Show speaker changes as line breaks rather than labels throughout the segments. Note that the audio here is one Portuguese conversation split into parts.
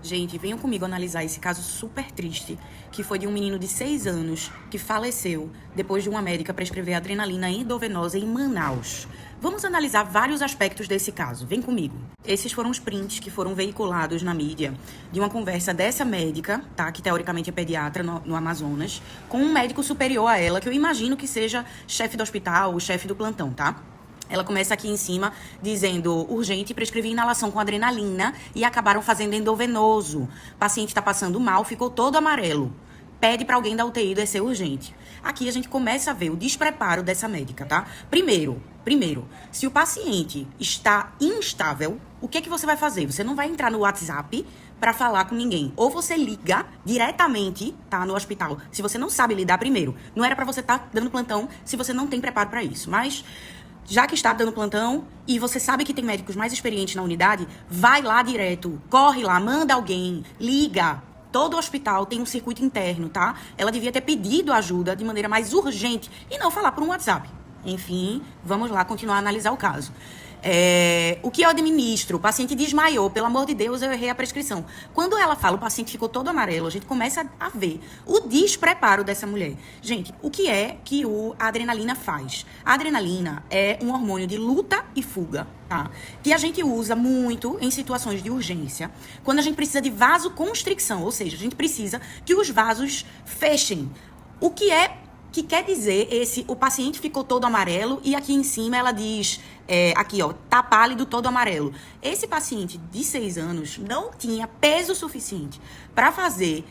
Gente, venham comigo analisar esse caso super triste, que foi de um menino de 6 anos que faleceu depois de uma médica prescrever adrenalina endovenosa em Manaus. Vamos analisar vários aspectos desse caso. Vem comigo. Esses foram os prints que foram veiculados na mídia de uma conversa dessa médica, tá, que teoricamente é pediatra no Amazonas, com um médico superior a ela, que eu imagino que seja chefe do hospital, o chefe do plantão, tá? Ela começa aqui em cima dizendo: urgente, prescrevi inalação com adrenalina e acabaram fazendo endovenoso. O paciente está passando mal, ficou todo amarelo. Pede para alguém da UTI descer urgente. Aqui a gente começa a ver o despreparo dessa médica, tá? Primeiro, se o paciente está instável, o que é que você vai fazer? Você não vai entrar no WhatsApp para falar com ninguém. Ou você liga diretamente, tá, no hospital. Se você não sabe lidar primeiro. Não era para você estar dando plantão se você não tem preparo para isso. Mas já que está dando plantão e você sabe que tem médicos mais experientes na unidade, vai lá direto, corre lá, manda alguém, liga. Todo hospital tem um circuito interno, tá? Ela devia ter pedido ajuda de maneira mais urgente e não falar por um WhatsApp. Enfim, vamos lá continuar a analisar o caso. O que eu administro? O paciente desmaiou, pelo amor de Deus, eu errei a prescrição. Quando ela fala o paciente ficou todo amarelo, a gente começa a ver o despreparo dessa mulher. Gente, o que é que a adrenalina faz? A adrenalina é um hormônio de luta e fuga, tá? Que a gente usa muito em situações de urgência, quando a gente precisa de vasoconstricção, ou seja, a gente precisa que os vasos fechem. O que quer dizer o paciente ficou todo amarelo e aqui em cima ela diz, aqui ó, tá pálido, todo amarelo. Esse paciente de 6 anos não tinha peso suficiente para fazer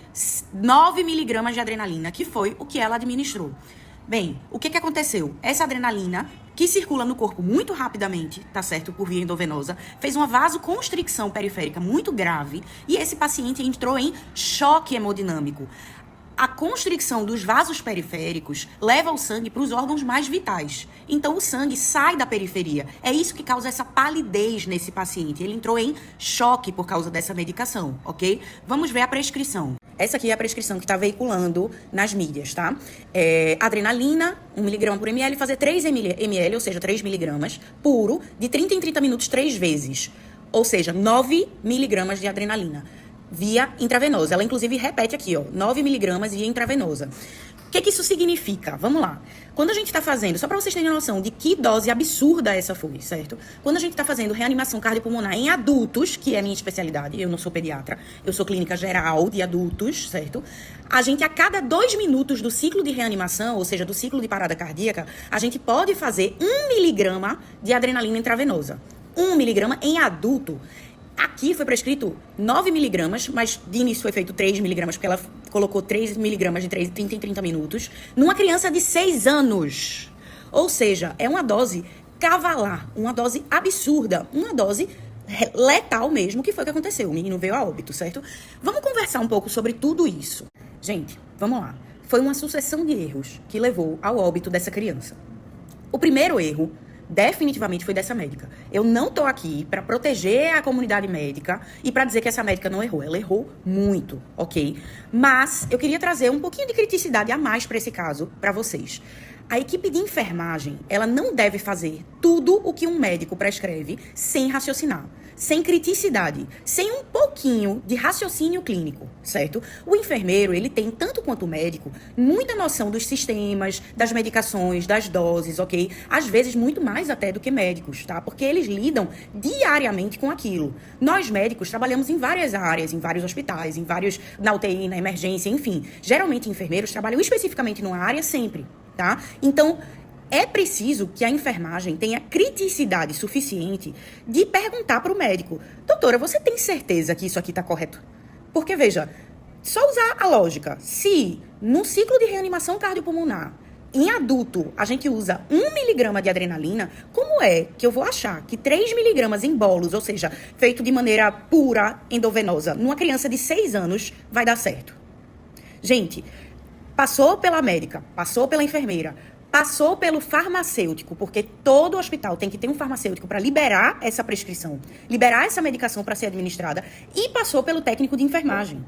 9 miligramas de adrenalina, que foi o que ela administrou. Bem, o que aconteceu? Essa adrenalina, que circula no corpo muito rapidamente, tá certo, por via endovenosa, fez uma vasoconstricção periférica muito grave e esse paciente entrou em choque hemodinâmico. A constricção dos vasos periféricos leva o sangue para os órgãos mais vitais. Então, o sangue sai da periferia. É isso que causa essa palidez nesse paciente. Ele entrou em choque por causa dessa medicação, ok? Vamos ver a prescrição. Essa aqui é a prescrição que está veiculando nas mídias, tá? Adrenalina, 1 mg por ml, fazer 3 ml, ou seja, 3 mg, puro, de 30 em 30 minutos, 3 vezes. Ou seja, 9 mg de adrenalina. Via intravenosa. Ela, inclusive, repete aqui, ó, 9 miligramas via intravenosa. O que isso significa? Vamos lá. Quando a gente está fazendo, só para vocês terem noção de que dose absurda essa foi, certo? Quando a gente está fazendo reanimação cardiopulmonar em adultos, que é a minha especialidade, eu não sou pediatra, eu sou clínica geral de adultos, certo? A gente, a cada 2 minutos do ciclo de reanimação, ou seja, do ciclo de parada cardíaca, a gente pode fazer 1 miligrama de adrenalina intravenosa. 1 miligrama em adulto. Aqui foi prescrito 9 miligramas, mas de início foi feito 3 miligramas, porque ela colocou 3 miligramas de 30 em 30 minutos, numa criança de 6 anos. Ou seja, é uma dose cavalar, uma dose absurda, uma dose letal mesmo, que foi o que aconteceu. O menino veio a óbito, certo? Vamos conversar um pouco sobre tudo isso. Gente, vamos lá. Foi uma sucessão de erros que levou ao óbito dessa criança. O primeiro erro definitivamente foi dessa médica. Eu não tô aqui para proteger a comunidade médica e para dizer que essa médica não errou. Ela errou muito, ok? Mas eu queria trazer um pouquinho de criticidade a mais para esse caso, para vocês. A equipe de enfermagem, ela não deve fazer tudo o que um médico prescreve sem raciocinar, sem criticidade, sem um pouquinho de raciocínio clínico, certo? O enfermeiro, ele tem, tanto quanto o médico, muita noção dos sistemas, das medicações, das doses, ok? Às vezes, muito mais até do que médicos, tá? Porque eles lidam diariamente com aquilo. Nós, médicos, trabalhamos em várias áreas, em vários hospitais, na UTI, na emergência, enfim. Geralmente, enfermeiros trabalham especificamente numa área sempre, tá? Então, é preciso que a enfermagem tenha criticidade suficiente de perguntar para o médico: doutora, você tem certeza que isso aqui está correto? Porque, veja, só usar a lógica. Se no ciclo de reanimação cardiopulmonar, em adulto, a gente usa 1 miligrama de adrenalina, como é que eu vou achar que 3 miligramas em bolos, ou seja, feito de maneira pura, endovenosa, numa criança de 6 anos, vai dar certo? Gente, passou pela médica, passou pela enfermeira, passou pelo farmacêutico, porque todo hospital tem que ter um farmacêutico para liberar essa prescrição, liberar essa medicação para ser administrada, e passou pelo técnico de enfermagem,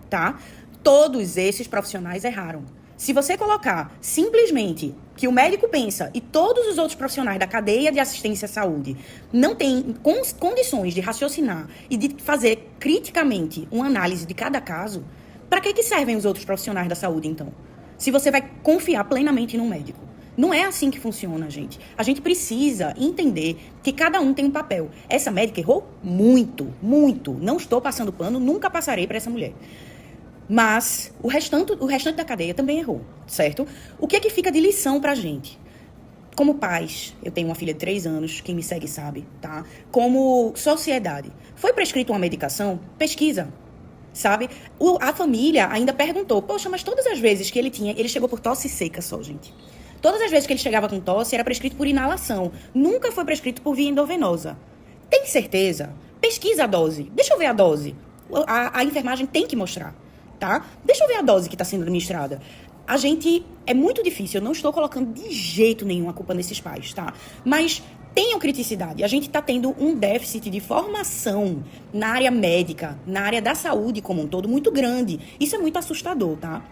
tá? Todos esses profissionais erraram. Se você colocar simplesmente que o médico pensa e todos os outros profissionais da cadeia de assistência à saúde não têm condições de raciocinar e de fazer criticamente uma análise de cada caso, para que servem os outros profissionais da saúde, então? Se você vai confiar plenamente no médico. Não é assim que funciona, gente. A gente precisa entender que cada um tem um papel. Essa médica errou muito, muito. Não estou passando pano, nunca passarei para essa mulher. Mas o restante da cadeia também errou, certo? O que é que fica de lição pra gente? Como pais, eu tenho uma filha de 3 anos, quem me segue sabe, tá? Como sociedade, foi prescrita uma medicação? Pesquisa, sabe? A família ainda perguntou, poxa, mas todas as vezes que ele chegou por tosse seca só, gente. Todas as vezes que ele chegava com tosse, era prescrito por inalação. Nunca foi prescrito por via endovenosa. Tem certeza? Pesquisa a dose. Deixa eu ver a dose. A enfermagem tem que mostrar. Tá? Deixa eu ver a dose que está sendo administrada. É muito difícil, eu não estou colocando de jeito nenhum a culpa nesses pais, tá? Mas tenham criticidade. A gente está tendo um déficit de formação na área médica, na área da saúde como um todo, muito grande. Isso é muito assustador, tá?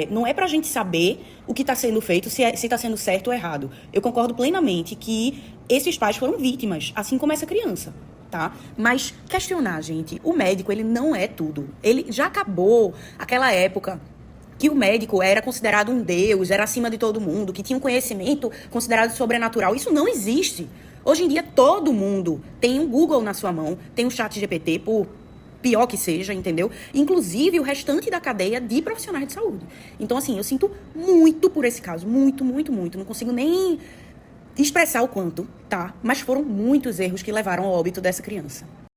Não é pra gente saber o que está sendo feito, se está sendo certo ou errado. Eu concordo plenamente que esses pais foram vítimas, assim como essa criança. Tá? Mas questionar, gente, o médico, ele não é tudo. Ele já acabou aquela época que o médico era considerado um deus, era acima de todo mundo, que tinha um conhecimento considerado sobrenatural. Isso não existe. Hoje em dia, todo mundo tem um Google na sua mão, tem um chat GPT, por pior que seja, entendeu? Inclusive, o restante da cadeia de profissionais de saúde. Então, assim, eu sinto muito por esse caso. Muito, muito, muito. Não consigo nem expressar o quanto, tá? Mas foram muitos erros que levaram ao óbito dessa criança.